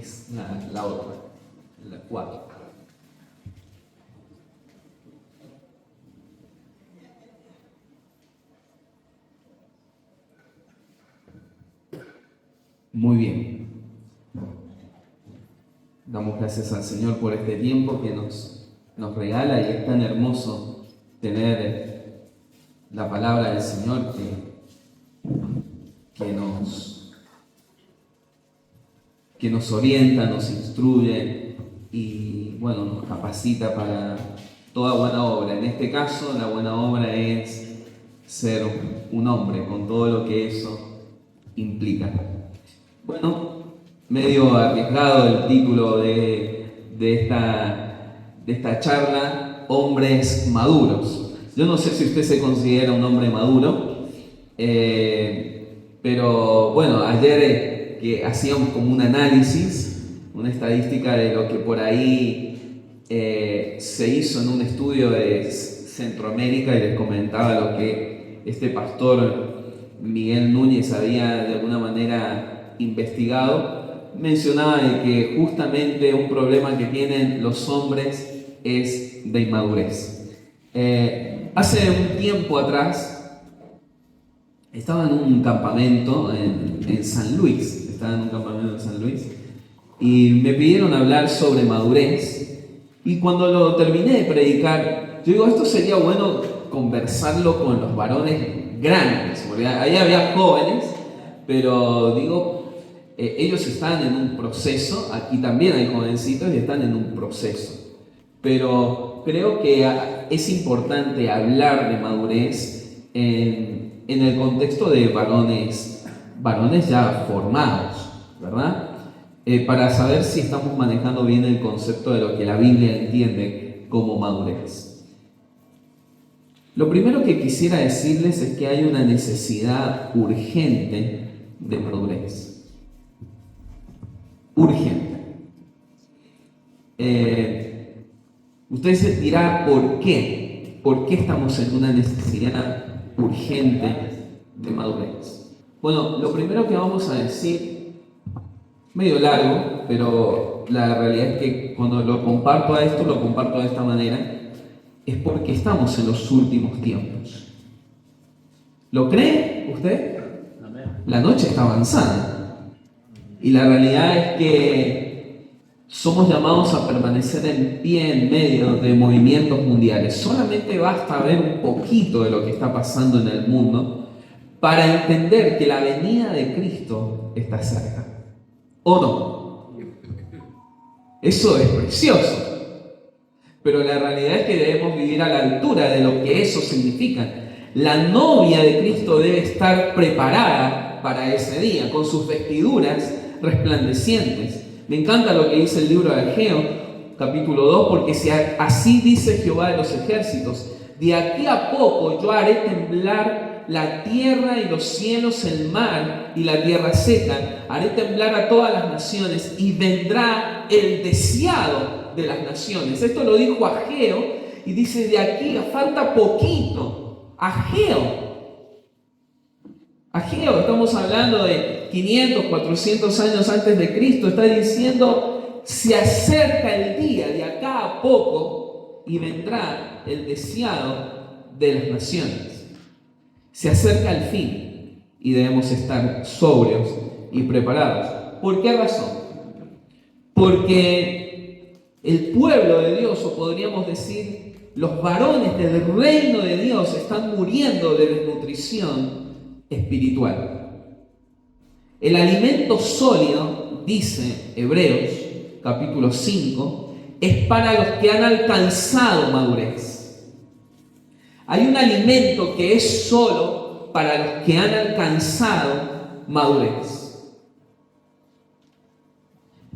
es la otra, la 4. Muy bien. Damos gracias al Señor por este tiempo que nos regala, y es tan hermoso tener la palabra del Señor que nos orienta, nos instruye y bueno, nos capacita para toda buena obra. En este caso, la buena obra es ser un hombre con todo lo que eso implica. Bueno, medio arriesgado el título de esta charla, hombres maduros. Yo no sé si usted se considera un hombre maduro, pero bueno, ayer que hacíamos como un análisis, una estadística de lo que por ahí se hizo en un estudio de Centroamérica, y les comentaba lo que este pastor Miguel Núñez había de alguna manera investigado. Mencionaba de que justamente un problema que tienen los hombres es de inmadurez. Hace un tiempo atrás estaba en un campamento en San Luis, y me pidieron hablar sobre madurez, y cuando lo terminé de predicar, yo digo, esto sería bueno conversarlo con los varones grandes, porque ahí había jóvenes, pero digo, ellos están en un proceso, aquí también hay jovencitos y están en un proceso, pero creo que es importante hablar de madurez en el contexto de varones ya formados, ¿verdad? Para saber si estamos manejando bien el concepto de lo que la Biblia entiende como madurez. Lo primero que quisiera decirles es que hay una necesidad urgente de madurez. Urgente. Usted se dirá ¿por qué? ¿Por qué estamos en una necesidad urgente de madurez? Bueno, lo primero que vamos a decir, medio largo, pero la realidad es que cuando lo comparto de esta manera, es porque estamos en los últimos tiempos. ¿Lo cree usted? La noche está avanzando. Y la realidad es que somos llamados a permanecer en pie en medio de movimientos mundiales. Solamente basta ver un poquito de lo que está pasando en el mundo para entender que la venida de Cristo está cerca. ¿O no? Eso es precioso. Pero la realidad es que debemos vivir a la altura de lo que eso significa. La novia de Cristo debe estar preparada para ese día, con sus vestiduras resplandecientes. Me encanta lo que dice el libro de Ageo, capítulo 2, porque si así dice Jehová de los ejércitos, de aquí a poco yo haré temblar la tierra y los cielos, el mar y la tierra seca, haré temblar a todas las naciones y vendrá el deseado de las naciones. Esto lo dijo Ageo y dice, de aquí falta poquito. Ageo, estamos hablando de 500, 400 años antes de Cristo, está diciendo, se acerca el día, de acá a poco, y vendrá el deseado de las naciones. Se acerca el fin y debemos estar sobrios y preparados. ¿Por qué razón? Porque el pueblo de Dios, o podríamos decir, los varones del reino de Dios están muriendo de desnutrición espiritual. El alimento sólido, dice Hebreos capítulo 5, es para los que han alcanzado madurez. Hay un alimento que es solo para los que han alcanzado madurez.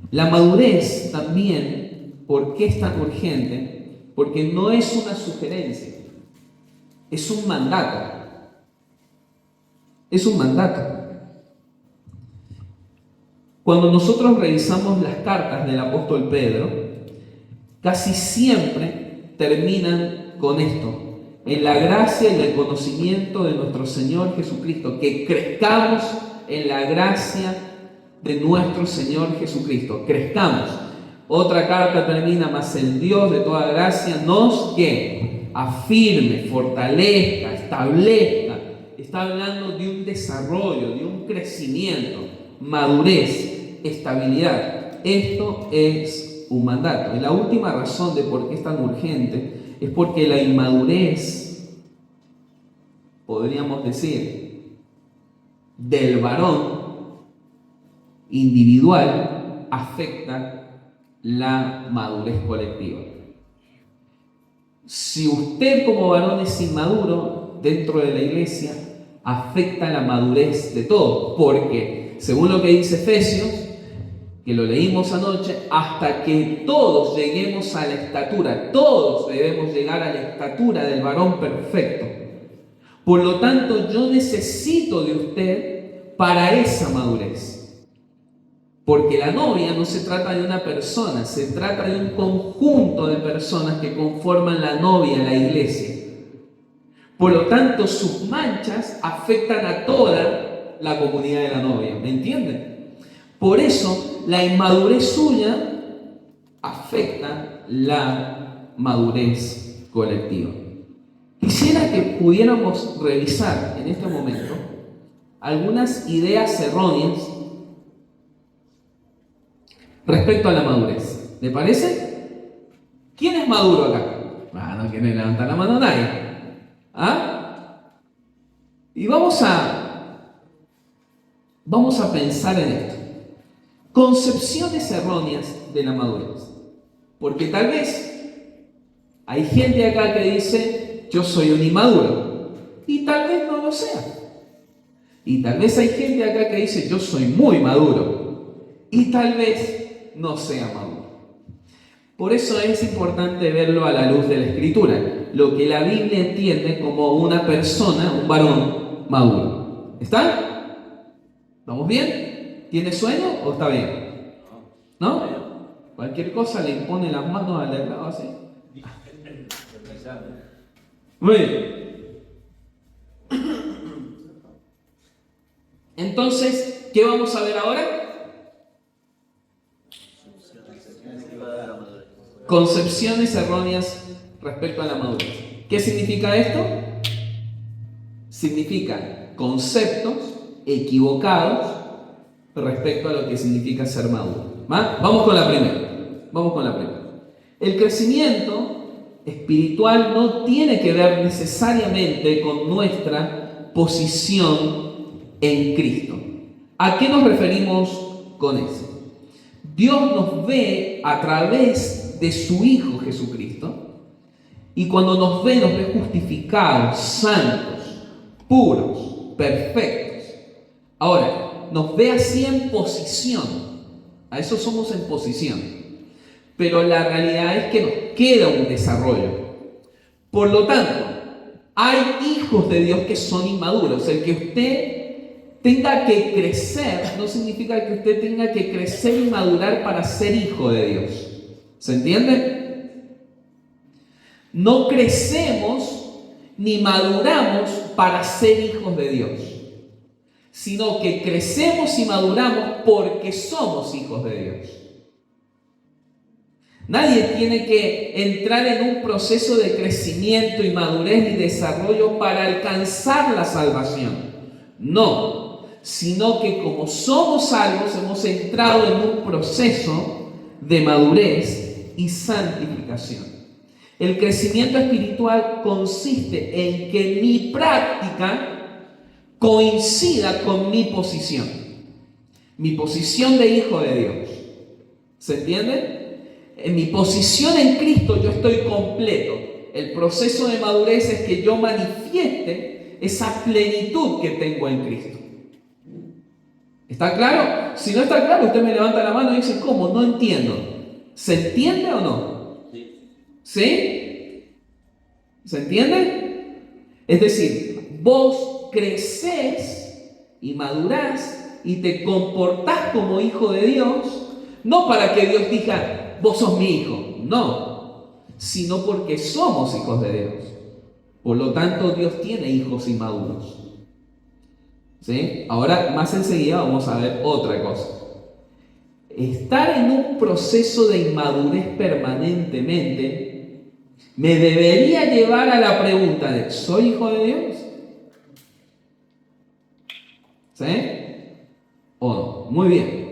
La madurez también, ¿por qué es tan urgente? Porque no es una sugerencia, es un mandato. Es un mandato. Cuando nosotros revisamos las cartas del apóstol Pedro, casi siempre terminan con esto: en la gracia y el conocimiento de nuestro Señor Jesucristo, que crezcamos en la gracia de nuestro Señor Jesucristo. Crezcamos. Otra carta termina: mas el Dios de toda gracia nos que afirme, fortalezca, establezca. Está hablando de un desarrollo, de un crecimiento, madurez, estabilidad. Esto es un mandato. Y la última razón de por qué es tan urgente es porque la inmadurez, podríamos decir, del varón individual afecta la madurez colectiva. Si usted como varón es inmaduro dentro de la iglesia, afecta la madurez de todos, porque según lo que dice Efesios, que lo leímos anoche, hasta que todos lleguemos a la estatura, todos debemos llegar a la estatura del varón perfecto. Por lo tanto, yo necesito de usted para esa madurez. Porque la novia no se trata de una persona, se trata de un conjunto de personas que conforman la novia, la iglesia. Por lo tanto, sus manchas afectan a toda la comunidad de la novia, ¿me entienden? Por eso, la inmadurez suya afecta la madurez colectiva. Quisiera que pudiéramos revisar en este momento algunas ideas erróneas respecto a la madurez. ¿Le parece? ¿Quién es maduro acá? No quiere levantar la mano nadie. Y vamos a pensar en esto. Concepciones erróneas de la madurez. Porque tal vez hay gente acá que dice: yo soy un inmaduro. Y tal vez no lo sea. Y tal vez hay gente acá que dice: yo soy muy maduro. Y tal vez no sea maduro. Por eso es importante verlo a la luz de la Escritura, lo que la Biblia entiende como una persona, un varón maduro. ¿Está? ¿Vamos bien? ¿Tiene sueño o está bien? ¿No? Cualquier cosa le impone las manos al de lado así. Muy bien. Entonces, ¿qué vamos a ver ahora? Concepciones erróneas respecto a la madurez. ¿Qué significa esto? Significa conceptos equivocados respecto a lo que significa ser maduro. Vamos con la primera. El crecimiento espiritual no tiene que ver necesariamente con nuestra posición en Cristo. ¿A qué nos referimos con eso? Dios nos ve a través de su Hijo Jesucristo, y cuando nos ve justificados, santos, puros, perfectos. Ahora, nos ve así en posición. A eso somos en posición. Pero la realidad es que nos queda un desarrollo. Por lo tanto, hay hijos de Dios que son inmaduros. El que usted tenga que crecer no significa que usted tenga que crecer y madurar para ser hijo de Dios. ¿Se entiende? No crecemos ni maduramos para ser hijos de Dios, sino que crecemos y maduramos porque somos hijos de Dios. Nadie tiene que entrar en un proceso de crecimiento y madurez y desarrollo para alcanzar la salvación. No, sino que como somos salvos hemos entrado en un proceso de madurez y santificación. El crecimiento espiritual consiste en que mi práctica coincida con mi posición de hijo de Dios. ¿Se entiende? En mi posición en Cristo yo estoy completo. El proceso de madurez es que yo manifieste esa plenitud que tengo en Cristo. ¿Está claro? Si no está claro, usted me levanta la mano y dice: ¿cómo? No entiendo. ¿Se entiende o no? ¿Sí? ¿Se entiende? Es decir, vos creces y madurás y te comportás como hijo de Dios, no para que Dios diga: vos sos mi hijo. No, sino porque somos hijos de Dios. Por lo tanto, Dios tiene hijos inmaduros. ¿Sí? Ahora, más enseguida vamos a ver otra cosa. estar en un proceso de inmadurez permanentemente me debería llevar a la pregunta de ¿soy hijo de Dios? ¿Sí? ¿O no? Muy bien.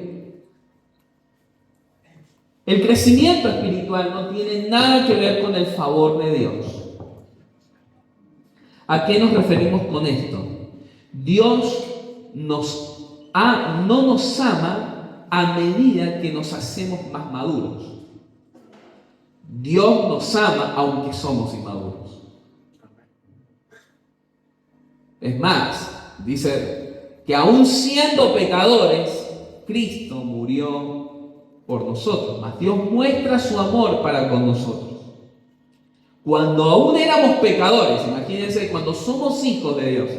El crecimiento espiritual no tiene nada que ver con el favor de Dios. ¿A qué nos referimos con esto? Dios no nos ama a medida que nos hacemos más maduros. Dios nos ama aunque somos inmaduros. Es más, dice que aún siendo pecadores, Cristo murió por nosotros. Mas Dios muestra su amor para con nosotros. Cuando aún éramos pecadores, imagínense, cuando somos hijos de Dios.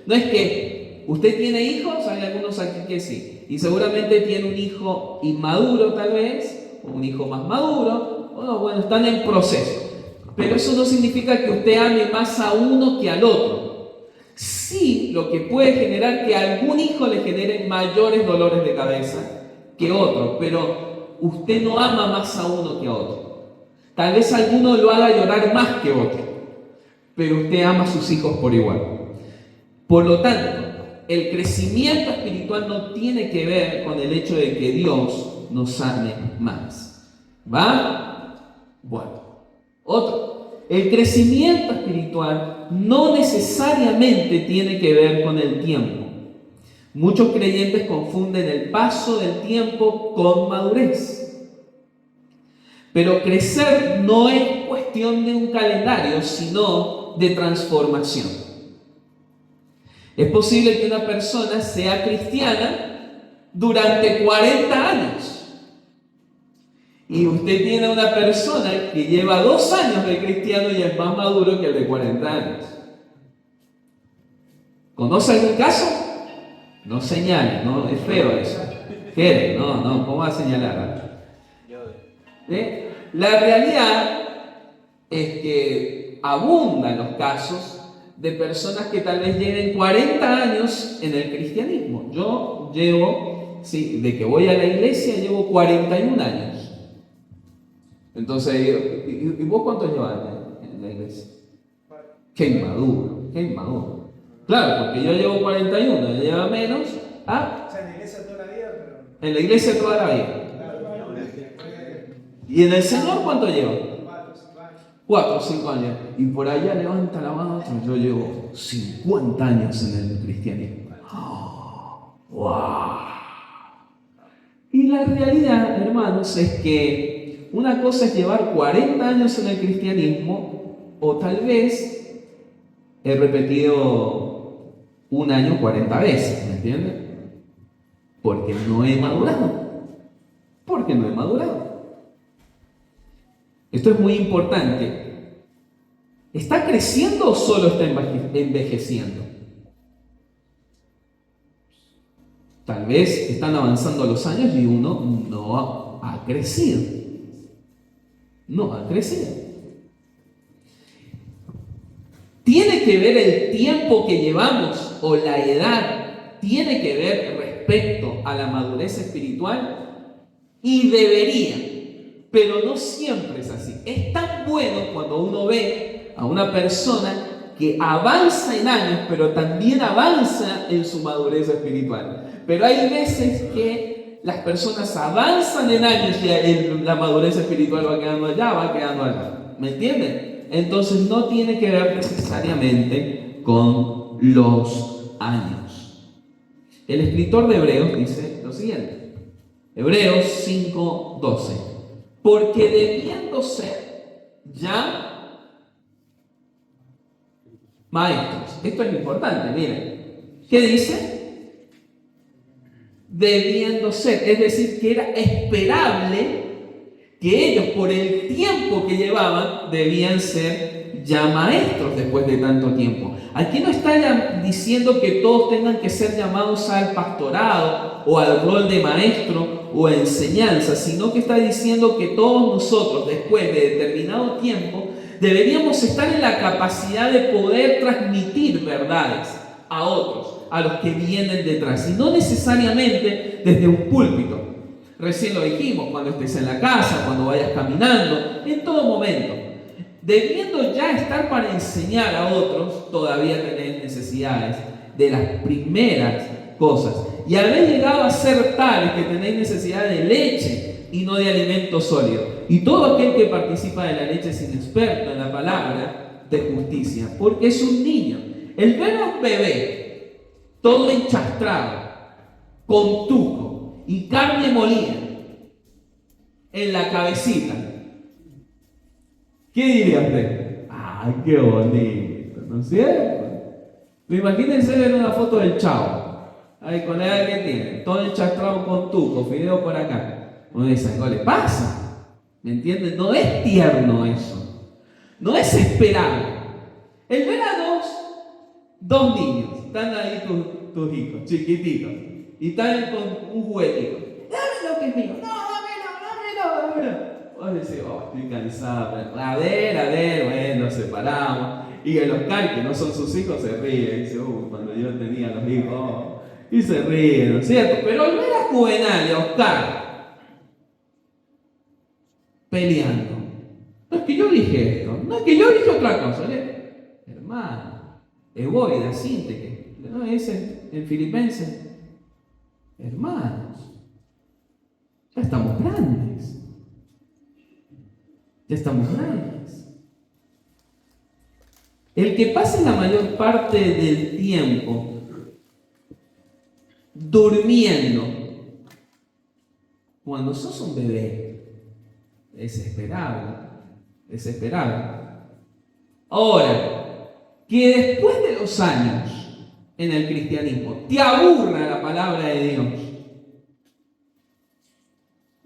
No es que usted tiene hijos, hay algunos aquí que sí, y seguramente tiene un hijo inmaduro tal vez, o un hijo más maduro, o no, bueno, están en proceso. Pero eso no significa que usted ame más a uno que al otro. Sí, lo que puede generar que a algún hijo le genere mayores dolores de cabeza que otro, pero usted no ama más a uno que a otro. Tal vez alguno lo haga llorar más que otro, pero usted ama a sus hijos por igual. Por lo tanto, el crecimiento espiritual no tiene que ver con el hecho de que Dios nos ame más. ¿Va? Bueno, otro. El crecimiento espiritual no necesariamente tiene que ver con el tiempo. Muchos creyentes confunden el paso del tiempo con madurez. Pero crecer no es cuestión de un calendario, sino de transformación. Es posible que una persona sea cristiana durante 40 años. Y usted tiene una persona que lleva 2 años de cristiano y es más maduro que el de 40 años. ¿Conoce algún caso? No señale, no, es feo eso. ¿Qué? No, ¿cómo va a señalar? La realidad es que abundan los casos de personas que tal vez lleven 40 años en el cristianismo. Yo llevo, sí, de que voy a la iglesia, llevo 41 años. Entonces, ¿y vos cuántos llevas en la iglesia? Qué inmaduro. Claro, porque yo llevo 41, él lleva menos. ¿Ah? O sea, en la iglesia toda la vida, pero... En la iglesia toda la vida. ¿Y en el Señor cuánto lleva? 4 o 5 años. Y por allá levanta la mano otro. Yo llevo 50 años en el cristianismo. ¡Wow! Y la realidad, hermanos, es que una cosa es llevar 40 años en el cristianismo, o tal vez he repetido un año 40 veces, ¿me entienden? Porque no he madurado. Esto es muy importante. ¿Está creciendo o solo está envejeciendo? Tal vez están avanzando los años y uno no ha crecido. ¿Tiene que ver el tiempo que llevamos o la edad? ¿Tiene que ver respecto a la madurez espiritual? Y debería. Pero no siempre es así. Es tan bueno cuando uno ve a una persona que avanza en años, pero también avanza en su madurez espiritual. Pero hay veces que las personas avanzan en años y la madurez espiritual va quedando allá. ¿Me entienden? Entonces no tiene que ver necesariamente con los años. El escritor de Hebreos dice lo siguiente. Hebreos 5:12. Porque debiendo ser ya maestros. Esto es importante, miren. ¿Qué dice? Debiendo ser. Es decir, que era esperable que ellos, por el tiempo que llevaban, debían ser ya maestros después de tanto tiempo. Aquí no está diciendo que todos tengan que ser llamados al pastorado o al rol de maestro o a enseñanza, sino que está diciendo que todos nosotros, después de determinado tiempo, deberíamos estar en la capacidad de poder transmitir verdades a otros, a los que vienen detrás, y no necesariamente desde un púlpito. Recién lo dijimos, cuando estés en la casa, cuando vayas caminando, en todo momento. Debiendo ya estar para enseñar a otros, todavía tenéis necesidades de las primeras cosas. Y habéis llegado a ser tales que tenéis necesidad de leche y no de alimento sólido. Y todo aquel que participa de la leche es inexperto en la palabra de justicia, porque es un niño. El ver a un bebé todo enchastrado, con tuco y carne molida en la cabecita, ¿qué diría usted? ¡Ay, qué bonito! ¿No es cierto? Imagínense ver una foto del Chavo, ahí con la edad que tiene, todo enchastrado con tuco, fideo por acá. Uno dice, ¿qué le pasa? ¿Me entienden? No es tierno eso, no es esperable. El ver a dos niños, están ahí tus hijos, chiquititos, y están con un juguetito. Dame lo que es mío, no, dámelo. Vos decís, estoy cansado. A ver, bueno, nos separamos. Y el Oscar, que no son sus hijos, se ríe. Dice, cuando yo tenía los hijos, y se ríe, ¿no es cierto? Pero al ver a Juvenal y a Oscar peleando, no es que yo dije esto, no es que yo dije otra cosa, hermano, Evoida, Sínteque, ¿no? Es en Filipenses, hermanos, ya estamos grandes. Ya estamos grandes. El que pase la mayor parte del tiempo durmiendo, cuando sos un bebé, desesperable. Ahora, que después de los años en el cristianismo te aburra la palabra de Dios,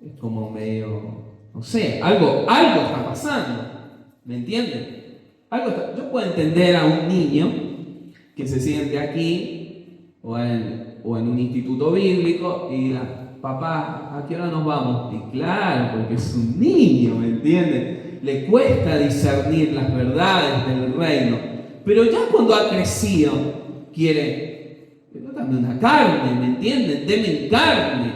es como medio... No sé, algo está pasando, ¿me entienden? Yo puedo entender a un niño que se siente aquí o en un instituto bíblico y diga, papá, ¿a qué hora nos vamos? Y claro, porque es un niño, ¿me entienden? Le cuesta discernir las verdades del reino, pero ya cuando ha crecido quiere, dame una carne, ¿me entienden? Deme carne.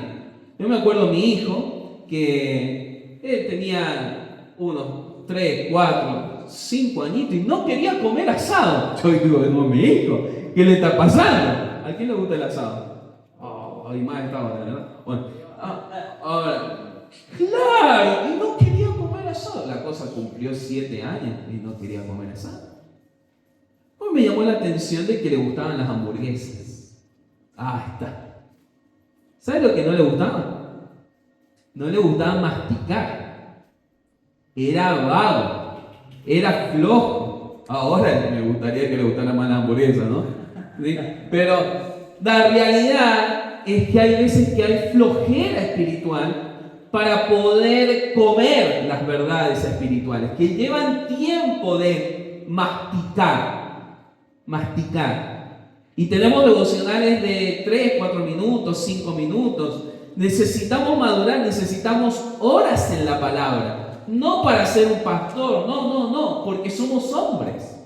Yo me acuerdo de mi hijo que él tenía unos 3, 4, 5 añitos y no quería comer asado. Yo digo, no, mi hijo, ¿qué le está pasando? ¿A quién le gusta el asado? Ay, más estaba, ¿verdad? Bueno, ahora, claro, y no quería comer asado. La cosa cumplió 7 años y no quería comer asado. Pues me llamó la atención de que le gustaban las hamburguesas. Está. ¿Sabe lo que no le gustaba? No le gustaba masticar, era vago, era flojo. Ahora me gustaría que le gustara más la hamburguesa, ¿no? ¿Sí? Pero la realidad es que hay veces que hay flojera espiritual para poder comer las verdades espirituales, que llevan tiempo de masticar. Y tenemos devocionales de 3, 4 minutos, 5 minutos. Necesitamos madurar, necesitamos horas en la palabra. No para ser un pastor, no, porque somos hombres.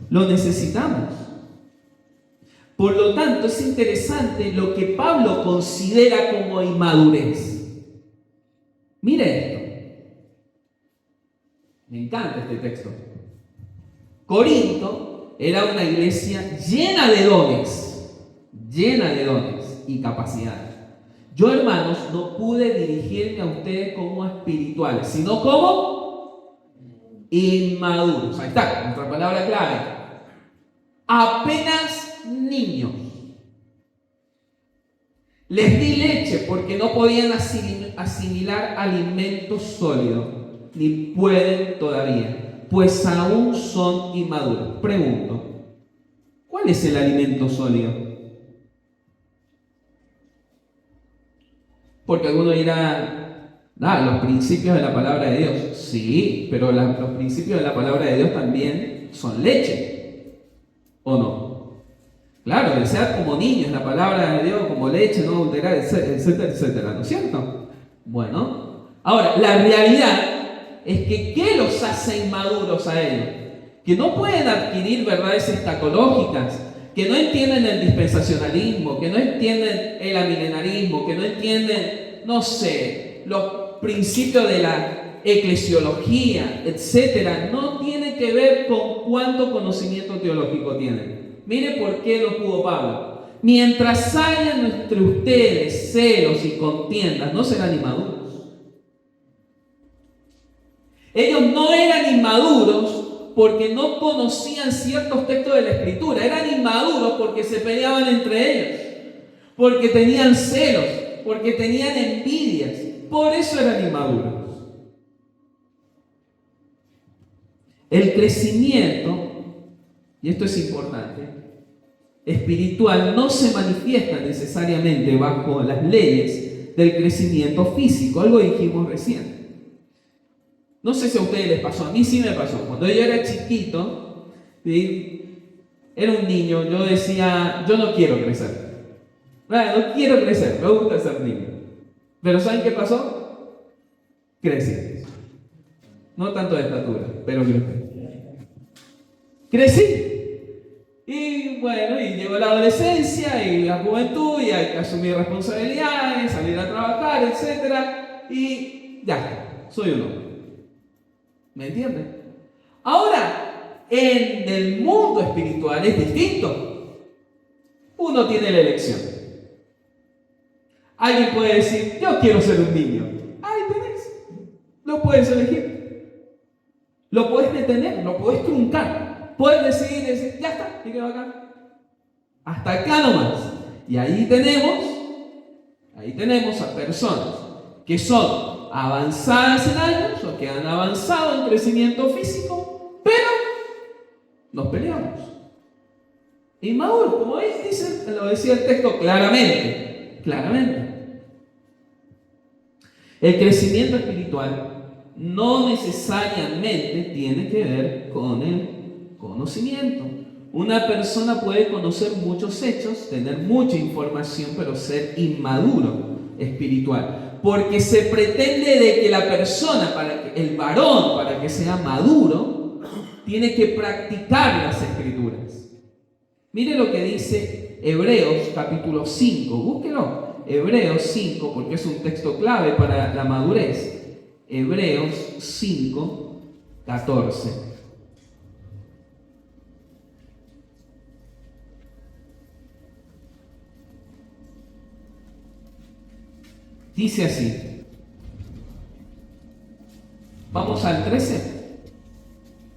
Lo necesitamos. Por lo tanto, es interesante lo que Pablo considera como inmadurez. Mire esto. Me encanta este texto. Corinto era una iglesia llena de dones y capacidades. Yo, hermanos, no pude dirigirme a ustedes como espirituales, sino como inmaduros. Ahí está, nuestra palabra clave. Apenas niños. Les di leche porque no podían asimilar alimento sólido, ni pueden todavía, pues aún son inmaduros. Pregunto, ¿cuál es el alimento sólido? Porque alguno dirá, los principios de la palabra de Dios. Sí, pero los principios de la palabra de Dios también son leche, ¿o no? Claro, desear como niños la palabra de Dios, como leche, no adulterar, etcétera, ¿no es cierto? Bueno, ahora, la realidad es que ¿qué los hace inmaduros a ellos? Que no pueden adquirir verdades escatológicas, que no entienden el dispensacionalismo, que no entienden el amilenarismo, que no entienden, no sé, los principios de la eclesiología, etcétera, no tiene que ver con cuánto conocimiento teológico tienen. Mire por qué lo pudo Pablo. Mientras hayan entre ustedes celos y contiendas, no serán inmaduros. Ellos no eran inmaduros porque no conocían ciertos textos de la Escritura. Eran inmaduros porque se peleaban entre ellos, porque tenían celos, porque tenían envidias. Por eso eran inmaduros. El crecimiento, y esto es importante, espiritual no se manifiesta necesariamente bajo las leyes del crecimiento físico. Algo dijimos recién. No sé si a ustedes les pasó, a mí sí me pasó. Cuando yo era chiquito, ¿sí? Era un niño, yo decía, yo no quiero crecer. No quiero crecer, me gusta ser niño. Pero ¿saben qué pasó? Crecí. No tanto de estatura, pero crecí. Y bueno, y llegó la adolescencia y la juventud, y hay que asumir responsabilidades, salir a trabajar, etc. Y ya, soy un hombre. ¿Me entienden? Ahora, en el mundo espiritual es distinto. Uno tiene la elección. Alguien puede decir, yo quiero ser un niño. Ahí tenés. Lo puedes elegir. Lo puedes detener, lo puedes truncar. Puedes decidir, ya está, y quedo acá. Hasta acá nomás. Y ahí tenemos a personas que son avanzadas en años o que han avanzado en crecimiento físico, pero nos peleamos. Inmaduros, como dice, lo decía el texto claramente. El crecimiento espiritual no necesariamente tiene que ver con el conocimiento. Una persona puede conocer muchos hechos, tener mucha información, pero ser inmaduro espiritual. Porque se pretende de que la persona, el varón, para que sea maduro, tiene que practicar las Escrituras. Mire lo que dice Hebreos capítulo 5, búsquelo. Hebreos 5, porque es un texto clave para la madurez. Hebreos 5, 14. Dice así. Vamos al 13.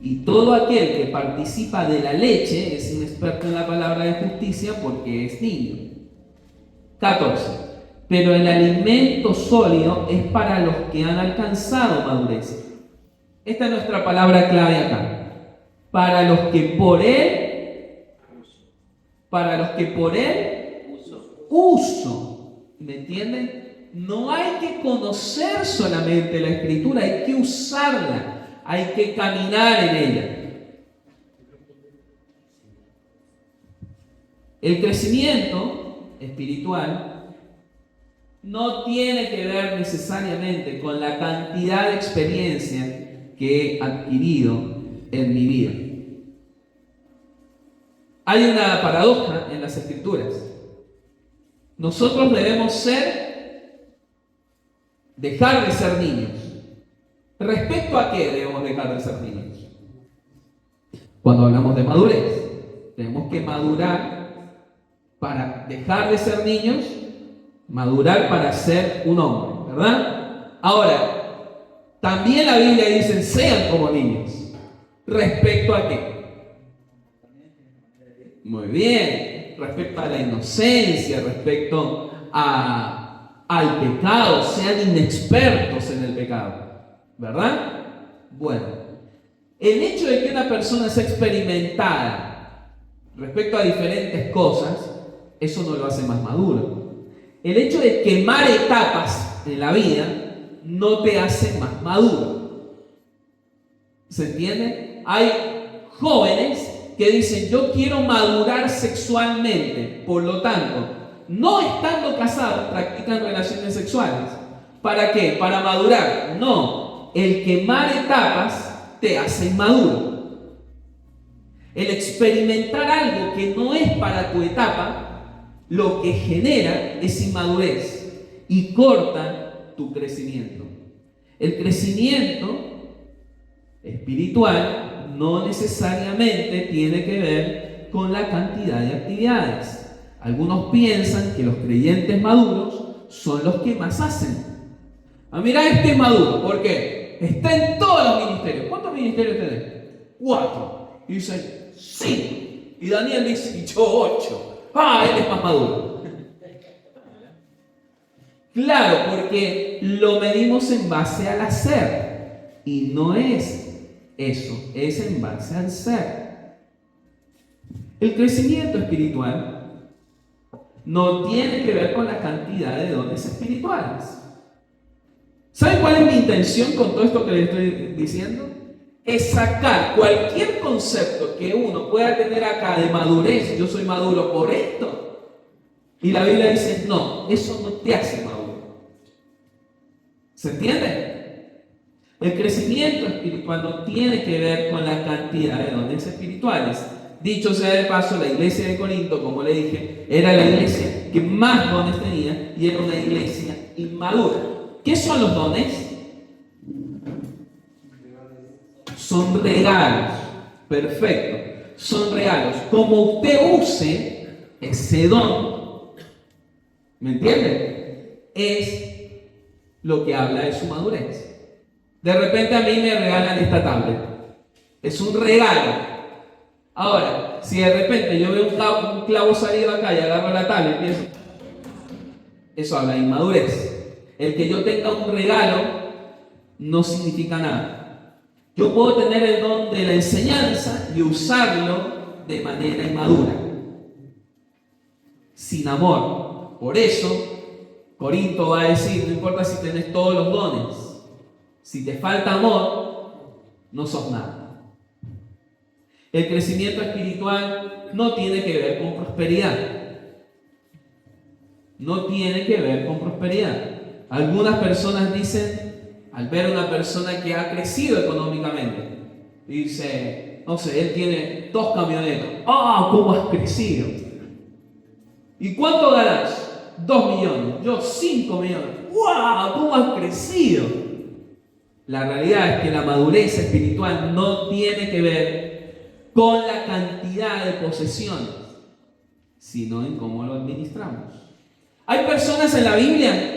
Y todo aquel que participa de la leche es un experto en la palabra de justicia porque es niño. 14. Pero el alimento sólido es para los que han alcanzado madurez. Esta es nuestra palabra clave acá. Para los que por él uso. ¿Me entienden? No hay que conocer solamente la Escritura, hay que usarla, hay que caminar en ella. El crecimiento espiritual no tiene que ver necesariamente con la cantidad de experiencia que he adquirido en mi vida. Hay una paradoja en las Escrituras. Nosotros debemos dejar de ser niños. ¿Respecto a qué debemos dejar de ser niños? Cuando hablamos de madurez, tenemos que madurar para dejar de ser niños, madurar para ser un hombre, ¿verdad? Ahora, también la Biblia dice, sean como niños. ¿Respecto a qué? Muy bien, respecto a la inocencia, respecto al pecado, sean inexpertos en el pecado, ¿verdad? Bueno, el hecho de que una persona sea experimentada respecto a diferentes cosas, eso no lo hace más maduro. El hecho de quemar etapas en la vida no te hace más maduro. ¿Se entiende? Hay jóvenes que dicen, yo quiero madurar sexualmente, por lo tanto, no estando casados, practican relaciones sexuales. ¿Para qué? Para madurar. No, el quemar etapas te hace inmaduro. El experimentar algo que no es para tu etapa, lo que genera es inmadurez y corta tu crecimiento. El crecimiento espiritual no necesariamente tiene que ver con la cantidad de actividades. Algunos piensan que los creyentes maduros son los que más hacen. Mira, este es maduro, ¿por qué? Está en todos los ministerios. ¿Cuántos ministerios tenés? 4. Y dicen, sí. Y Daniel dice, y yo 8. Él es más maduro. Claro, porque lo medimos en base al hacer. Y no es eso, es en base al ser. El crecimiento espiritual no tiene que ver con la cantidad de dones espirituales. ¿Saben cuál es mi intención con todo esto que les estoy diciendo? Es sacar cualquier concepto que uno pueda tener acá de madurez. Yo soy maduro por esto. Y la Biblia dice, no, eso no te hace maduro. ¿Se entiende? El crecimiento espiritual no tiene que ver con la cantidad de dones espirituales. Dicho sea de paso, la iglesia de Corinto, como le dije, era la iglesia que más dones tenía y era una iglesia inmadura. ¿Qué son los dones? Son regalos. Perfecto. Son regalos. Como usted use ese don, ¿me entiende? Es lo que habla de su madurez. De repente a mí me regalan esta tablet. Es un regalo. Ahora, si de repente yo veo un clavo salido acá y agarro la tablet y empiezo, eso habla de inmadurez. El que yo tenga un regalo no significa nada. Yo puedo tener el don de la enseñanza y usarlo de manera inmadura, sin amor. Por eso, Corinto va a decir, no importa si tenés todos los dones, si te falta amor, no sos nada. El crecimiento espiritual no tiene que ver con prosperidad. No tiene que ver con prosperidad. Algunas personas dicen, al ver a una persona que ha crecido económicamente, dice, no sé, él tiene 2 camionetas. ¿Cómo has crecido? ¿Y cuánto ganas? 2 millones. Yo 5 millones. ¡Wow! ¿Cómo has crecido? La realidad es que la madurez espiritual no tiene que ver con la cantidad de posesiones, sino en cómo lo administramos. Hay personas en la Biblia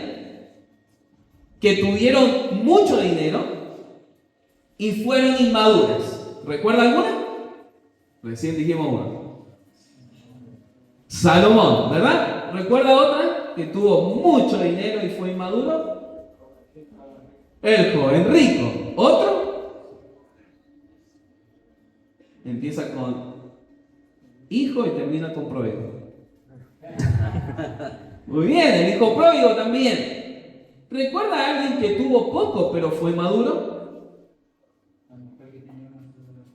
que tuvieron mucho dinero y fueron inmaduras. ¿Recuerda alguna? Recién dijimos una. Salomón, ¿verdad? ¿Recuerda otra que tuvo mucho dinero y fue inmaduro? El joven rico. ¿Otro? Empieza con hijo y termina con pródigo. Muy bien, el hijo pródigo también. ¿Recuerda a alguien que tuvo poco pero fue maduro?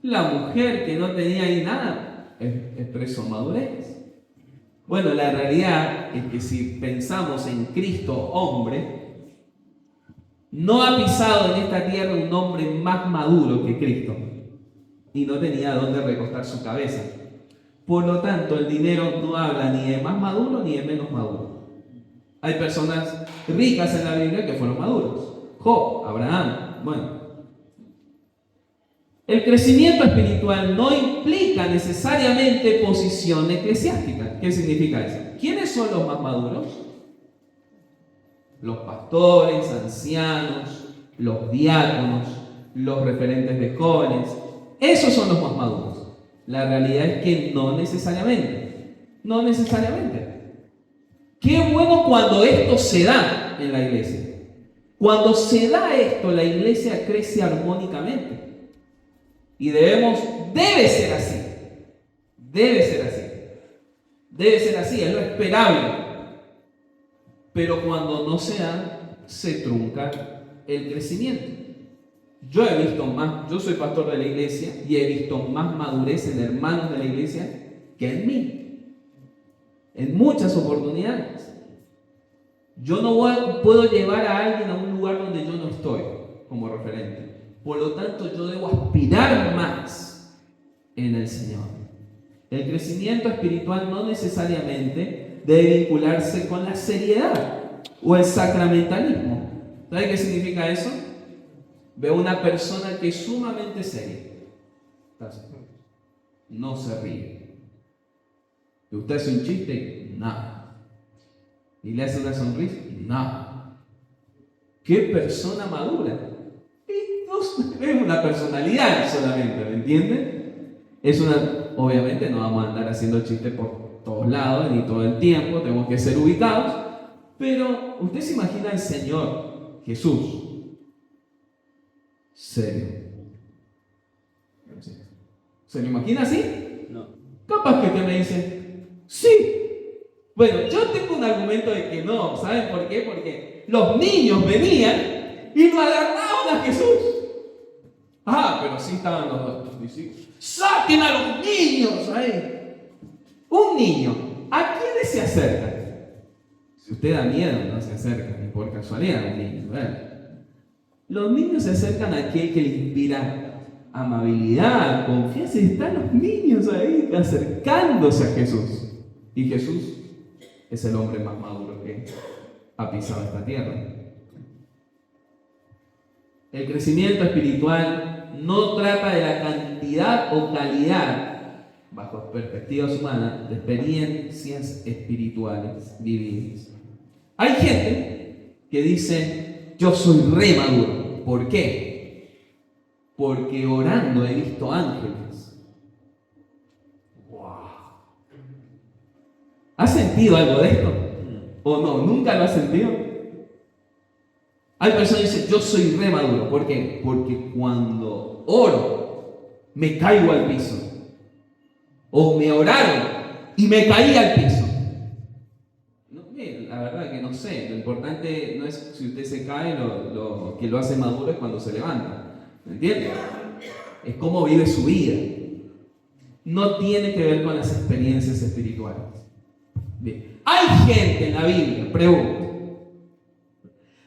La mujer que no tenía ahí nada expresó madurez. Bueno, la realidad es que si pensamos en Cristo hombre, no ha pisado en esta tierra un hombre más maduro que Cristo. Y no tenía dónde recostar su cabeza. Por lo tanto, el dinero no habla ni de más maduro ni de menos maduro. Hay personas ricas en la Biblia que fueron maduros. Job, Abraham, bueno. El crecimiento espiritual no implica necesariamente posición eclesiástica. ¿Qué significa eso? ¿Quiénes son los más maduros? Los pastores, ancianos, los diáconos, los referentes de jóvenes. Esos son los más maduros. La realidad es que no necesariamente. No necesariamente. Qué bueno cuando esto se da en la iglesia. Cuando se da esto, la iglesia crece armónicamente. Y debe ser así. Debe ser así. Debe ser así, es lo esperable. Pero cuando no se da, se trunca el crecimiento. Yo soy pastor de la iglesia y he visto más madurez en hermanos de la iglesia que en mí. En muchas oportunidades. Yo no puedo llevar a alguien a un lugar donde yo no estoy como referente. Por lo tanto, yo debo aspirar más en el Señor. El crecimiento espiritual no necesariamente debe vincularse con la seriedad o el sacramentalismo. ¿Sabe qué significa eso? Veo una persona que es sumamente seria. No se ríe. ¿Y usted hace un chiste? Nada. ¿Y le hace una sonrisa? Nada. ¿Qué persona madura? Es una personalidad solamente, ¿me entiende? Obviamente no vamos a andar haciendo chistes por todos lados ni todo el tiempo, tenemos que ser ubicados, pero usted se imagina al Señor Jesús serio. ¿Se lo imagina así? No. Capaz que usted me dice, sí. Bueno, yo tengo un argumento de que no. ¿Saben por qué? Porque los niños venían y lo agarraban a Jesús. Ah, pero sí estaban los discípulos. ¡Saquen a los niños ahí! Un niño, ¿a quiénes se acerca? Si usted da miedo, no se acerca, ni por casualidad un niño, ¿verdad? Los niños se acercan a aquel que les inspira amabilidad, confianza, y están los niños ahí acercándose a Jesús. Y Jesús es el hombre más maduro que ha pisado esta tierra. El crecimiento espiritual no trata de la cantidad o calidad, bajo perspectivas humanas, de experiencias espirituales vividas. Hay gente que dice, yo soy re maduro. ¿Por qué? Porque orando he visto ángeles. ¡Wow! ¿Has sentido algo de esto? ¿O no? ¿Nunca lo has sentido? Hay personas que dicen, yo soy re maduro. ¿Por qué? Porque cuando oro, me caigo al piso. O me oraron y me caí al piso. No, la verdad que no sé. Lo importante no es si usted se cae, lo que lo hace maduro es cuando se levanta. ¿Me entiende? Es cómo vive su vida. No tiene que ver con las experiencias espirituales. Bien. Hay gente en la Biblia, pregunto.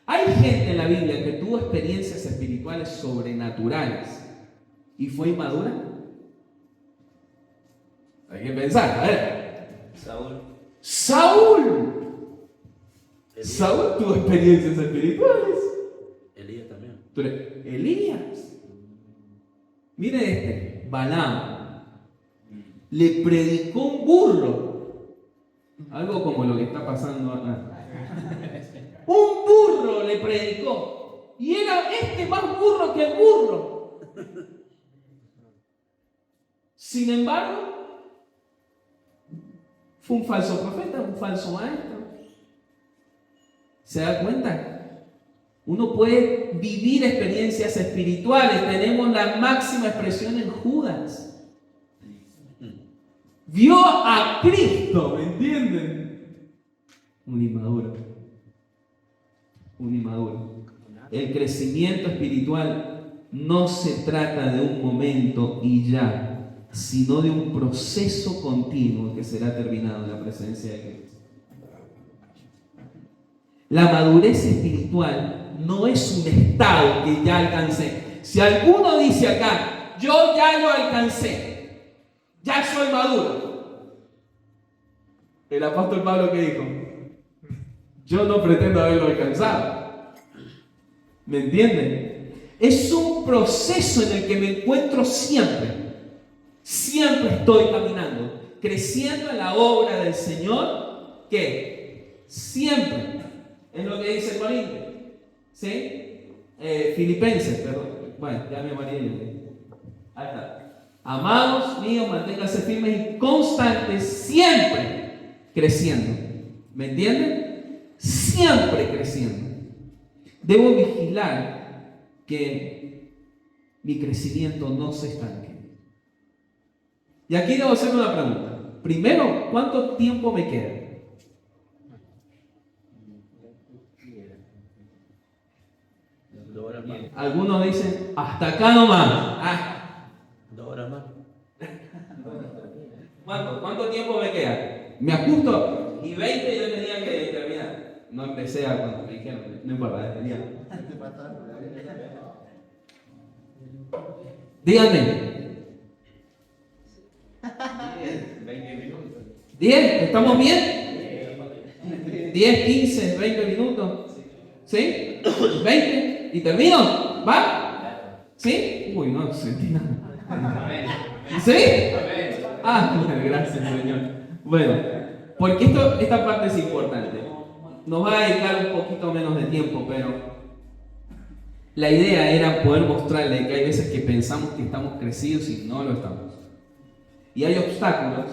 Hay gente en la Biblia que tuvo experiencias espirituales sobrenaturales y fue inmadura. Hay que pensar, a ver. Saúl tuvo experiencias espirituales. Elías también. Elías. Mire Balaam. Le predicó un burro. Algo como lo que está pasando acá. Un burro le predicó. Y era más burro que el burro. Sin embargo, fue un falso profeta, un falso maestro. ¿Se da cuenta? Uno puede vivir experiencias espirituales. Tenemos la máxima expresión en Judas. Vio a Cristo, ¿me entienden? Un inmaduro. El crecimiento espiritual no se trata de un momento y ya, sino de un proceso continuo que será terminado en la presencia de Cristo. La madurez espiritual no es un estado que ya alcancé. Si alguno dice acá, yo ya lo alcancé, ya soy maduro. El apóstol Pablo, ¿qué dijo? Yo no pretendo haberlo alcanzado. ¿Me entienden? Es un proceso en el que me encuentro siempre. Siempre estoy caminando, creciendo en la obra del Señor, que siempre es lo que dice Corintios, ¿sí? Filipenses, perdón. Bueno, ya me mareé. Ahí está. Amados míos, manténganse firmes y constantes, siempre creciendo. ¿Me entienden? Siempre creciendo. Debo vigilar que mi crecimiento no se estanque. Y aquí debo hacer una pregunta. Primero, ¿cuánto tiempo me queda? Algunos dicen, hasta acá nomás. 2 horas más. ¿Cuánto tiempo me queda? Me ajusto y 20 yo tenía que terminar. No empecé a cuando me dijeron, no importa, tenía. Díganme, ¿10? ¿Estamos bien? 10, 15, 20 minutos. ¿Sí? 20. ¿Y termino? ¿Va? ¿Sí? Uy, no sentí nada. ¿Sí? Ah, gracias, Señor. Bueno, porque esta parte es importante. Nos va a dedicar un poquito menos de tiempo, pero la idea era poder mostrarle que hay veces que pensamos que estamos crecidos y no lo estamos. Y hay obstáculos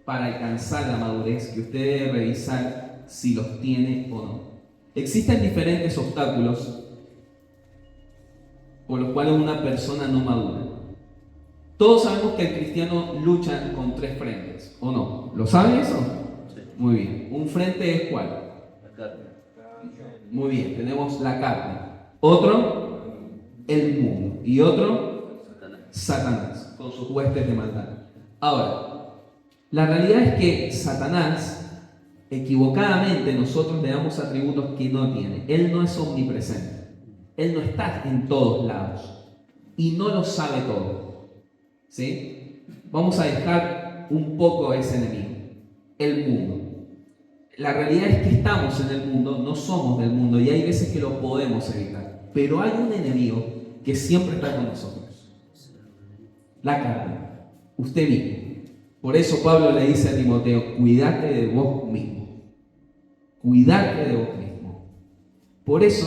para alcanzar la madurez que usted debe revisar si los tiene o no. Existen diferentes obstáculos por los cuales una persona no madura. Todos sabemos que el cristiano lucha con 3 frentes, ¿o no? ¿Lo saben eso? Sí. Muy bien. ¿Un frente es cuál? La carne. Muy bien, tenemos la carne. Otro, el mundo. Y otro, Satanás, con sus huestes de maldad. Ahora, la realidad es que Satanás, equivocadamente, nosotros le damos atributos que no tiene. Él no es omnipresente. Él no está en todos lados. Y no lo sabe todo. ¿Sí? Vamos a dejar un poco ese enemigo, el mundo. La realidad es que estamos en el mundo, no somos del mundo y hay veces que lo podemos evitar. Pero hay un enemigo que siempre está con nosotros. La carne. Usted mismo. Por eso Pablo le dice a Timoteo, cuídate de vos mismo. Cuídate de vos mismo. Por eso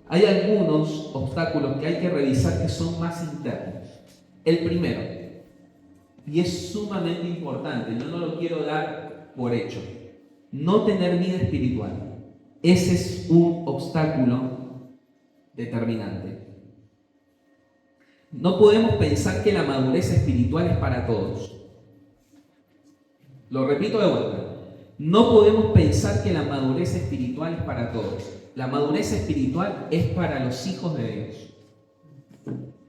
hay algunos obstáculos que hay que revisar que son más internos. El primero, y es sumamente importante, yo no lo quiero dar por hecho, no tener vida espiritual. Ese es un obstáculo determinante. No podemos pensar que la madurez espiritual es para todos. Lo repito de vuelta. No podemos pensar que la madurez espiritual es para todos. La madurez espiritual es para los hijos de Dios.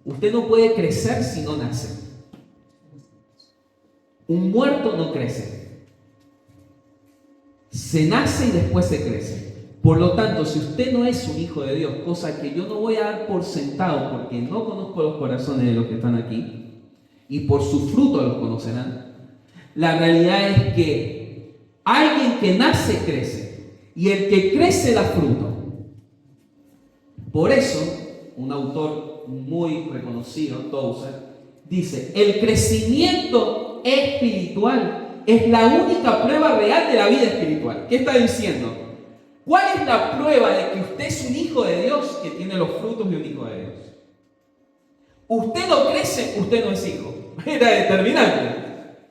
Usted no puede crecer si no nace. Un muerto no crece. Se nace y después se crece. Por lo tanto, si usted no es un hijo de Dios, cosa que yo no voy a dar por sentado porque no conozco los corazones de los que están aquí, y por su fruto los conocerán, la realidad es que alguien que nace crece, y el que crece da fruto. Por eso, un autor muy reconocido, Tozer, dice, el crecimiento espiritual es la única prueba real de la vida espiritual. ¿Qué está diciendo? ¿Cuál es la prueba de que usted es un hijo de Dios? Que tiene los frutos de un hijo de Dios. Usted no crece, usted no es hijo. Era determinante.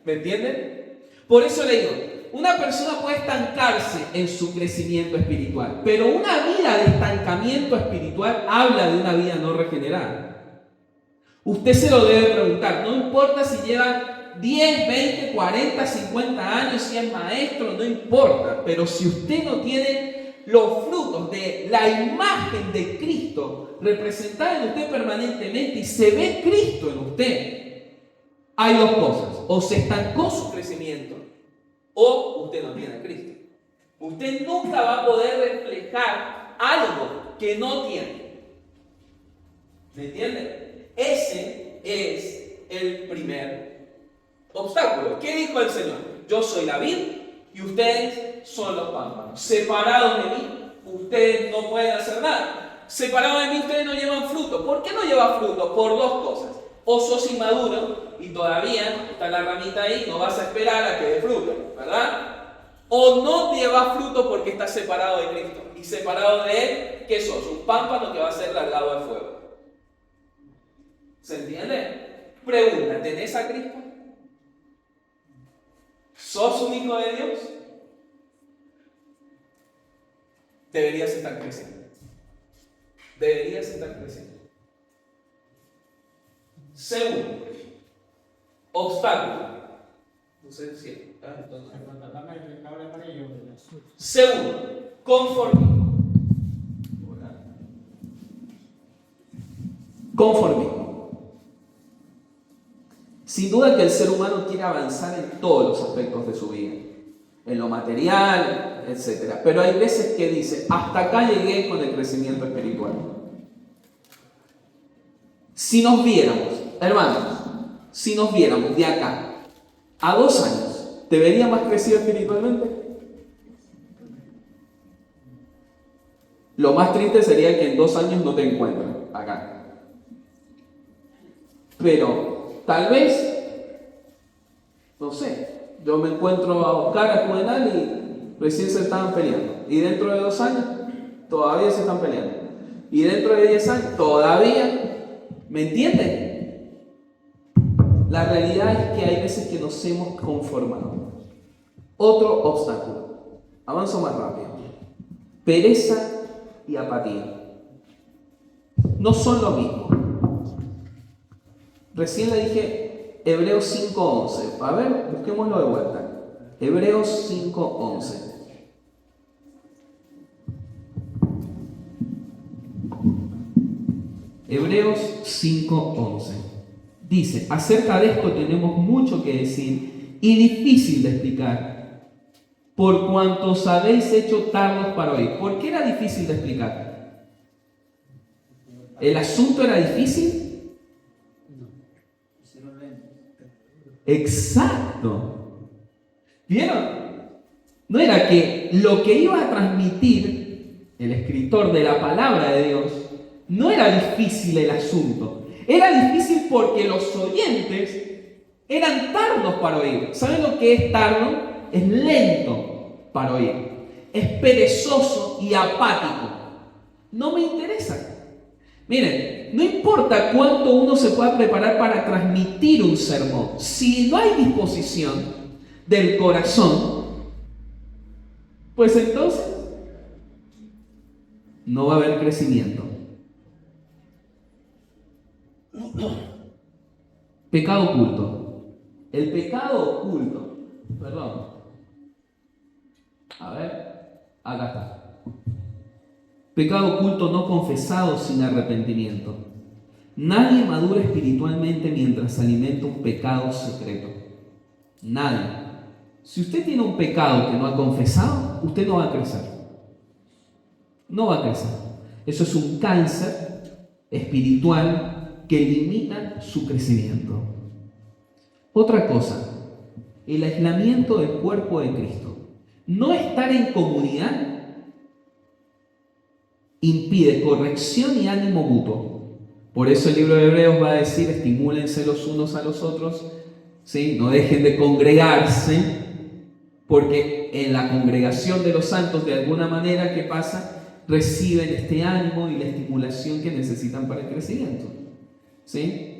¿Me entienden? Por eso le digo, una persona puede estancarse en su crecimiento espiritual, pero una vida de estancamiento espiritual habla de una vida no regenerada. Usted se lo debe preguntar, no importa si lleva 10, 20, 40, 50 años, si es maestro, no importa, pero si usted no tiene los frutos de la imagen de Cristo representada en usted permanentemente y se ve Cristo en usted, hay dos cosas: o se estancó su crecimiento o usted no tiene a Cristo. Usted nunca va a poder reflejar algo que no tiene. ¿Me entiende? Ese es el primer obstáculo. ¿Qué dijo el Señor? Yo soy la vid y ustedes son los pámpanos. Separados de mí, ustedes no pueden hacer nada. Separados de mí, ustedes no llevan fruto. ¿Por qué no llevan fruto? Por dos cosas. O sos inmaduro y todavía está la ramita ahí, no vas a esperar a que dé fruto, ¿verdad? O no llevas fruto porque estás separado de Cristo. Y separado de Él, ¿qué sos? Un pámpano que va a ser largado al fuego. ¿Se entiende? Pregunta, ¿tenés a Cristo? ¿Sos un hijo de Dios? Deberías estar creciendo. Deberías estar creciendo. Segundo, obstáculo. No sé si. Segundo, conformismo. Conformismo. Sin duda que el ser humano quiere avanzar en todos los aspectos de su vida, en lo material, etc. Pero hay veces que dice, hasta acá llegué con el crecimiento espiritual. Si nos viéramos, hermanos, si nos viéramos de acá a 2 años, ¿te vería más crecido espiritualmente? Lo más triste sería que en 2 años no te encuentren acá. Pero tal vez, no sé, yo me encuentro a Oscar, a Juvenal y recién se estaban peleando. Y dentro de 2 años todavía se están peleando. Y dentro de 10 años todavía, ¿me entienden? La realidad es que hay veces que nos hemos conformado. Otro obstáculo. Avanzo más rápido. Pereza y apatía. No son lo mismo. Recién le dije Hebreos 5:11. A ver, busquémoslo de vuelta. Hebreos 5:11. Hebreos 5:11. Dice, acerca de esto tenemos mucho que decir y difícil de explicar, por cuanto os habéis hecho tardos para oír. ¿Por qué era difícil de explicar? ¿El asunto era difícil? Exacto. ¿Vieron? No era que lo que iba a transmitir el escritor de la palabra de Dios, no era difícil el asunto. Era difícil porque los oyentes eran tardos para oír. ¿Saben lo que es tardo? Es lento para oír. Es perezoso y apático. No me interesa. Miren, no importa cuánto uno se pueda preparar para transmitir un sermón, si no hay disposición del corazón, pues entonces no va a haber crecimiento. Pecado oculto. El pecado oculto, perdón. A ver, acá está. Pecado oculto no confesado sin arrepentimiento. Nadie madura espiritualmente mientras alimenta un pecado secreto. Nadie. Si usted tiene un pecado que no ha confesado, usted no va a crecer. No va a crecer. Eso es un cáncer espiritual que limita su crecimiento. Otra cosa, el aislamiento del cuerpo de Cristo. No estar en comunidad impide corrección y ánimo mutuo. Por eso el libro de Hebreos va a decir, estimúlense los unos a los otros, ¿sí? No dejen de congregarse, porque en la congregación de los santos, de alguna manera, ¿qué pasa? Reciben este ánimo y la estimulación que necesitan para el crecimiento, ¿sí?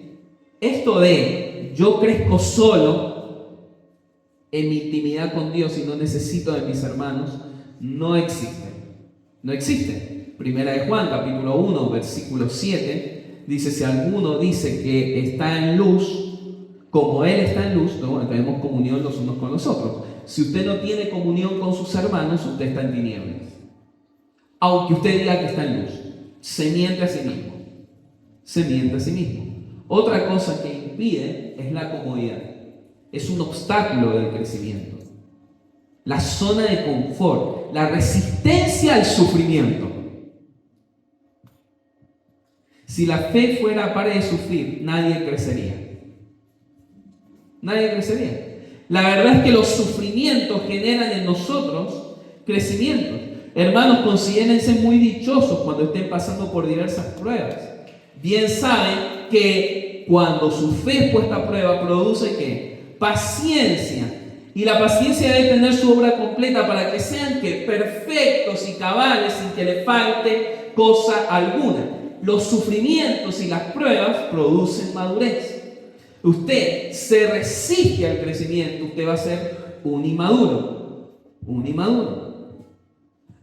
Esto de yo crezco solo en mi intimidad con Dios y no necesito de mis hermanos, no existe. No existe. Primera de Juan, capítulo 1, versículo 7, dice, si alguno dice que está en luz, como Él está en luz, bueno, tenemos comunión los unos con los otros. Si usted no tiene comunión con sus hermanos, usted está en tinieblas. Aunque usted diga que está en luz, se miente a sí mismo. Se miente a sí mismo. Otra cosa que impide es la comodidad. Es un obstáculo del crecimiento. La zona de confort, la resistencia al sufrimiento. Si la fe fuera para de sufrir, nadie crecería. Nadie crecería. La verdad es que los sufrimientos generan en nosotros crecimiento. Hermanos, considérense muy dichosos cuando estén pasando por diversas pruebas. Bien saben que cuando su fe es puesta a prueba, produce ¿qué? Paciencia. Y la paciencia debe tener su obra completa para que sean ¿qué? Perfectos y cabales sin que le falte cosa alguna. Los sufrimientos y las pruebas producen madurez. Usted se resiste al crecimiento, usted va a ser un inmaduro. Un inmaduro.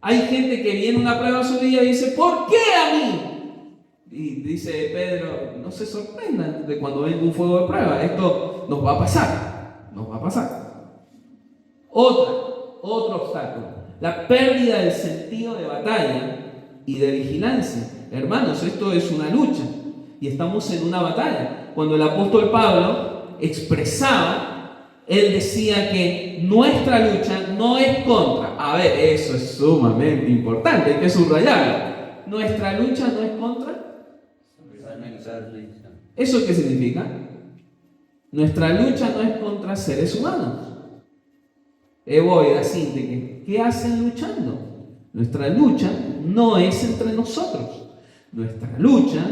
Hay gente que viene una prueba a su vida y dice, ¿por qué a mí? Y dice Pedro, no se sorprendan de cuando venga un fuego de prueba. Esto nos va a pasar. Nos va a pasar. Otro obstáculo. La pérdida del sentido de batalla y de vigilancia. Hermanos, esto es una lucha y estamos en una batalla. Cuando el apóstol Pablo expresaba, él decía que nuestra lucha no es contra. A ver, eso es sumamente importante, hay que subrayarlo. Nuestra lucha no es contra. ¿Eso qué significa? Nuestra lucha no es contra seres humanos. Eboida, Sínteque, ¿qué hacen luchando? Nuestra lucha no es entre nosotros. Nuestra lucha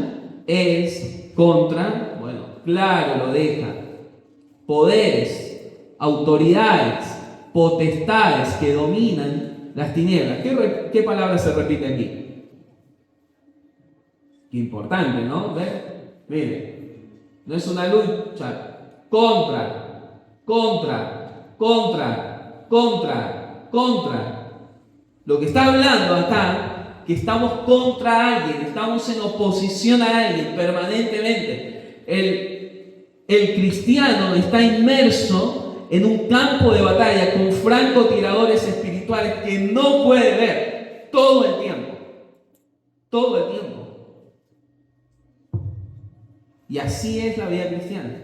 es contra, bueno, claro, lo deja, poderes, autoridades, potestades que dominan las tinieblas. ¿Qué palabra se repite aquí? Qué importante, ¿no? ¿Ve? Mire, no es una lucha contra. Lo que está hablando acá, que estamos contra alguien, estamos en oposición a alguien permanentemente. El cristiano está inmerso en un campo de batalla con francotiradores espirituales que no puede ver todo el tiempo. Todo el tiempo. Y así es la vida cristiana.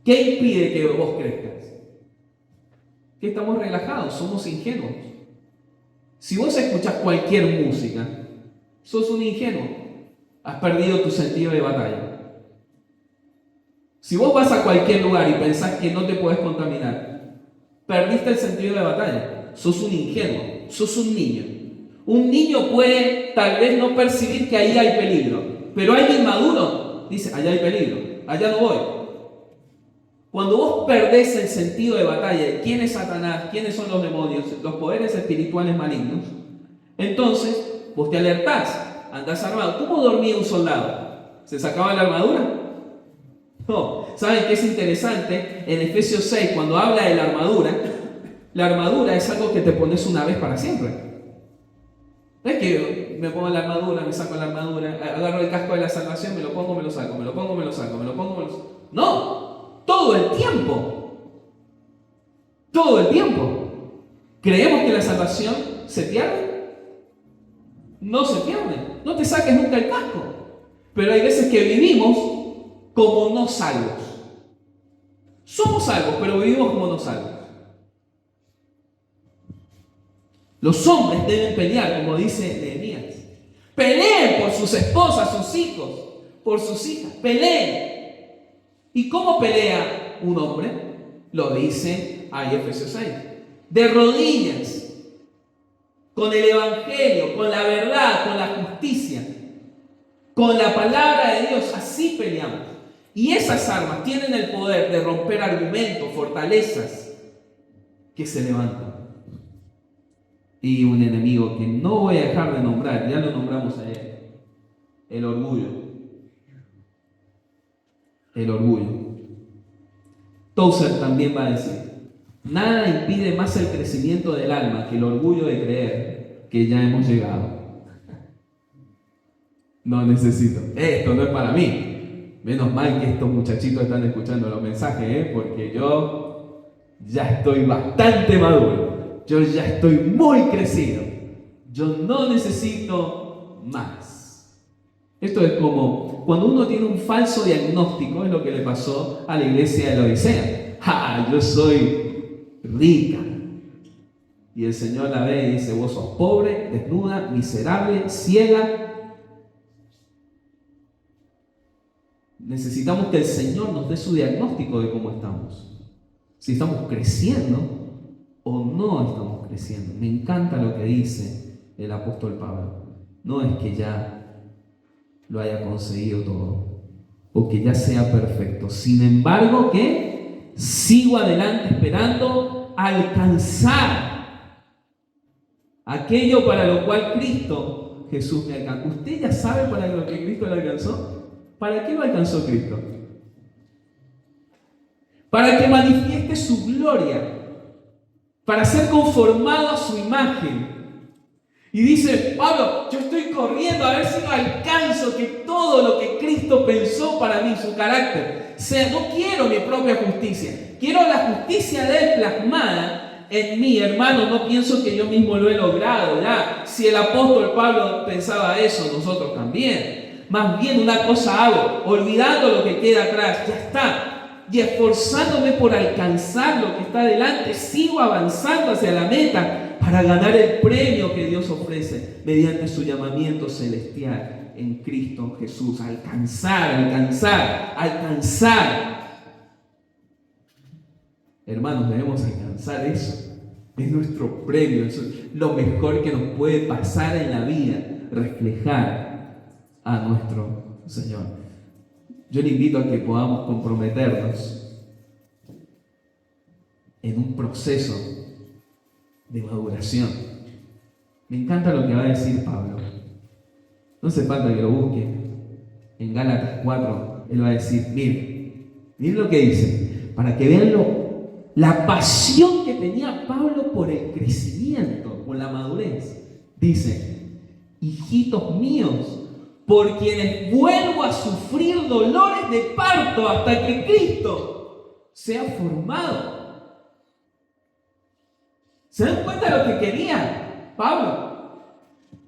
¿Qué impide que vos crezcas? Que estamos relajados, somos ingenuos. Si vos escuchás cualquier música, sos un ingenuo. Has perdido tu sentido de batalla. Si vos vas a cualquier lugar y pensás que no te podés contaminar, perdiste el sentido de batalla. Sos un ingenuo, sos un niño. Un niño puede tal vez no percibir que ahí hay peligro, pero alguien maduro dice, allá hay peligro, allá no voy. Cuando vos perdés el sentido de batalla, quién es Satanás, quiénes son los demonios, los poderes espirituales malignos, entonces vos te alertás, andás armado. ¿Cómo dormía un soldado? ¿Se sacaba la armadura? No. ¿Saben qué es interesante? En Efesios 6, cuando habla de la armadura es algo que te pones una vez para siempre. No es que me pongo la armadura, me saco la armadura, agarro el casco de la salvación, me lo pongo, me lo saco, me lo pongo, me lo saco, me lo pongo, me lo saco. No. Todo el tiempo. Todo el tiempo. ¿Creemos que la salvación se pierde? No se pierde. No te saques nunca el casco. Pero hay veces que vivimos como no salvos. Somos salvos, pero vivimos como no salvos. Los hombres deben pelear, como dice Nehemías. Peleen por sus esposas, sus hijos, por sus hijas. Peleen. ¿Y cómo pelea un hombre? Lo dice ahí Efesios 6. De rodillas, con el evangelio, con la verdad, con la justicia, con la palabra de Dios. Así peleamos. Y esas armas tienen el poder de romper argumentos, fortalezas que se levantan. Y un enemigo que no voy a dejar de nombrar, ya lo nombramos a él, el orgullo. El orgullo. Tozer también va a decir, nada impide más el crecimiento del alma que el orgullo de creer que ya hemos llegado. No necesito, esto no es para mí. Menos mal que estos muchachitos están escuchando los mensajes, porque yo ya estoy bastante maduro, yo ya estoy muy crecido, yo no necesito más. Esto es como cuando uno tiene un falso diagnóstico, es lo que le pasó a la iglesia de la Odisea. ¡Ja! Yo soy rica. Y el Señor la ve y dice, vos sos pobre, desnuda, miserable, ciega. Necesitamos que el Señor nos dé su diagnóstico de cómo estamos. Si estamos creciendo o no estamos creciendo. Me encanta lo que dice el apóstol Pablo. No es que ya lo haya conseguido todo o que ya sea perfecto. Sin embargo, que sigo adelante esperando alcanzar aquello para lo cual Cristo Jesús me alcanzó. ¿Usted ya sabe para lo que Cristo le alcanzó? ¿Para qué lo alcanzó Cristo? Para que manifieste su gloria, para ser conformado a su imagen. Y dice, Pablo, yo estoy corriendo a ver si lo alcanzo, que todo lo que Cristo pensó para mí, su carácter, sea, no quiero mi propia justicia, quiero la justicia de Él plasmada en mí, hermano. No pienso que yo mismo lo he logrado, ya. Si el apóstol Pablo pensaba eso, nosotros también. Más bien una cosa hago, olvidando lo que queda atrás, ya está, y esforzándome por alcanzar lo que está delante, sigo avanzando hacia la meta, para ganar el premio que Dios ofrece mediante su llamamiento celestial en Cristo Jesús. Alcanzar. Hermanos, debemos alcanzar eso. Es nuestro premio, es lo mejor que nos puede pasar en la vida, reflejar a nuestro Señor. Yo le invito a que podamos comprometernos en un proceso de maduración. Me encanta lo que va a decir Pablo. No hace falta que lo busque. En Gálatas 4, él va a decir, miren lo que dice, para que vean la pasión que tenía Pablo por el crecimiento, por la madurez. Dice, hijitos míos, por quienes vuelvo a sufrir dolores de parto hasta que Cristo sea formado. ¿Se dan cuenta de lo que quería Pablo?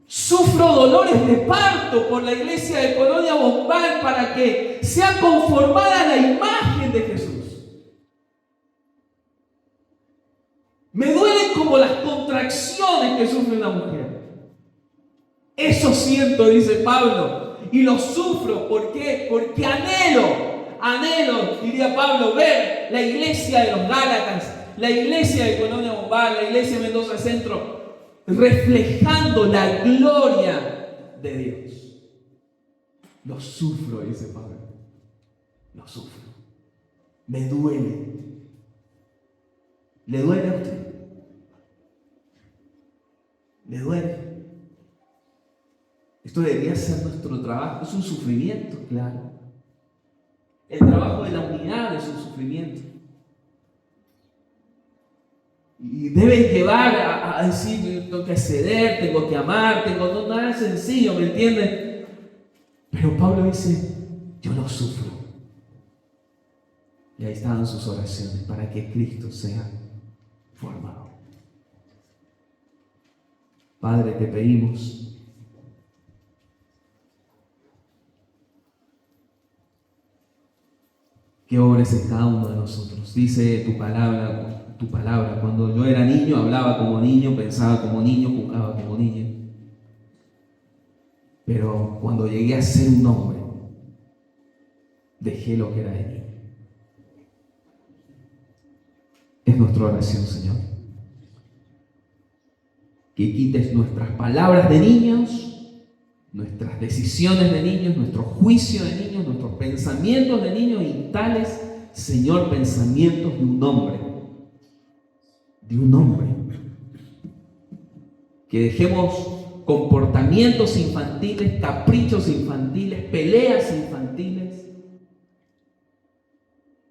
Sufro dolores de parto por la iglesia de Colonia Bombal para que sea conformada a la imagen de Jesús. Me duelen como las contracciones que sufre una mujer. Eso siento, dice Pablo, y lo sufro. ¿Por qué? Porque anhelo, diría Pablo, ver la iglesia de los Gálatas, la iglesia de Colonia Bombal, la iglesia de Mendoza Centro, reflejando la gloria de Dios. Lo sufro, dice Pablo. Lo sufro. Me duele. ¿Le duele a usted? ¿Le duele? Esto debería ser nuestro trabajo. Es un sufrimiento, claro. El trabajo de la unidad es un sufrimiento. Y debe llevar a decir, tengo que ceder, tengo que amar, no nada sencillo, ¿me entienden? Pero Pablo dice, yo lo sufro. Y ahí estaban sus oraciones para que Cristo sea formado. Padre, te pedimos que obres en cada uno de nosotros. Dice tu palabra, cuando yo era niño, hablaba como niño, pensaba como niño, jugaba como niño. Pero cuando llegué a ser un hombre, dejé lo que era de niño. Es nuestra oración, Señor. Que quites nuestras palabras de niños, nuestras decisiones de niños, nuestro juicio de niños, nuestros pensamientos de niños y tales, Señor, pensamientos de un hombre. De un hombre. Que dejemos comportamientos infantiles, caprichos infantiles, peleas infantiles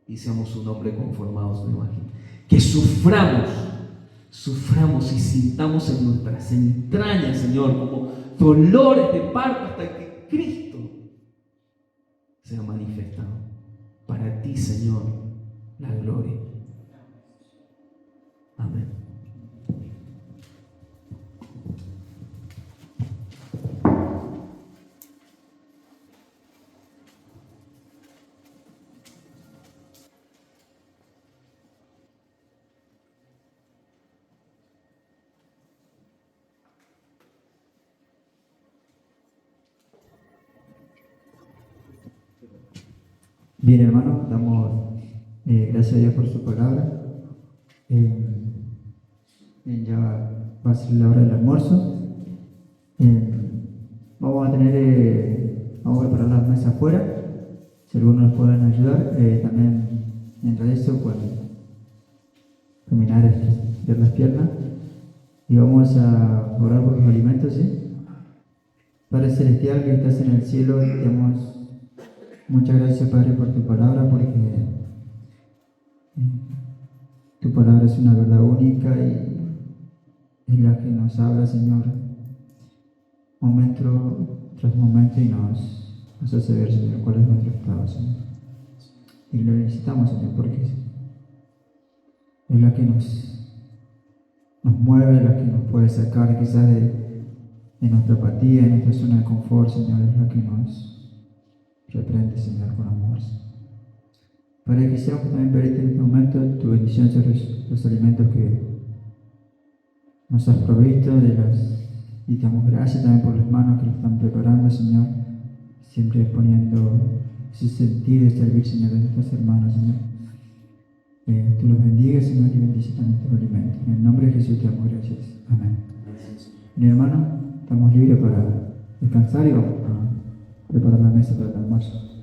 y seamos un hombre conformados a su imagen. Que suframos y sintamos en nuestras entrañas, Señor, como dolores de parto hasta que Cristo sea manifestado. Para ti, Señor, la gloria. Amén. Bien, hermano, damos gracias a Dios por su palabra. Ya va a ser la hora del almuerzo. Vamos a preparar las mesas afuera. Si algunos nos pueden ayudar, también mientras eso pueden caminar, estirar las piernas. Y vamos a orar por los alimentos, ¿sí? Padre Celestial que estás en el cielo, te damos muchas gracias, Padre, por tu palabra, porque tu palabra es una verdad única y es la que nos habla, Señor, momento tras momento y nos hace ver, Señor, cuál es nuestro estado, Señor. Y lo necesitamos, Señor, porque es la que nos mueve, la que nos puede sacar quizás de nuestra apatía, de nuestra zona de confort, Señor, es la que nos reprende, Señor, con amor. Padre, quisiéramos también pedirte en este momento tu bendición sobre los alimentos que nos has provisto, y te damos gracias también por las manos que lo están preparando, Señor, siempre poniendo ese sentido de servir, Señor, de nuestros hermanos, Señor. Tú los bendigas, Señor, y bendice también tu alimento. En el nombre de Jesús te damos gracias. Amén. Mi hermano, estamos libres para descansar y vamos a preparar la mesa para el almuerzo.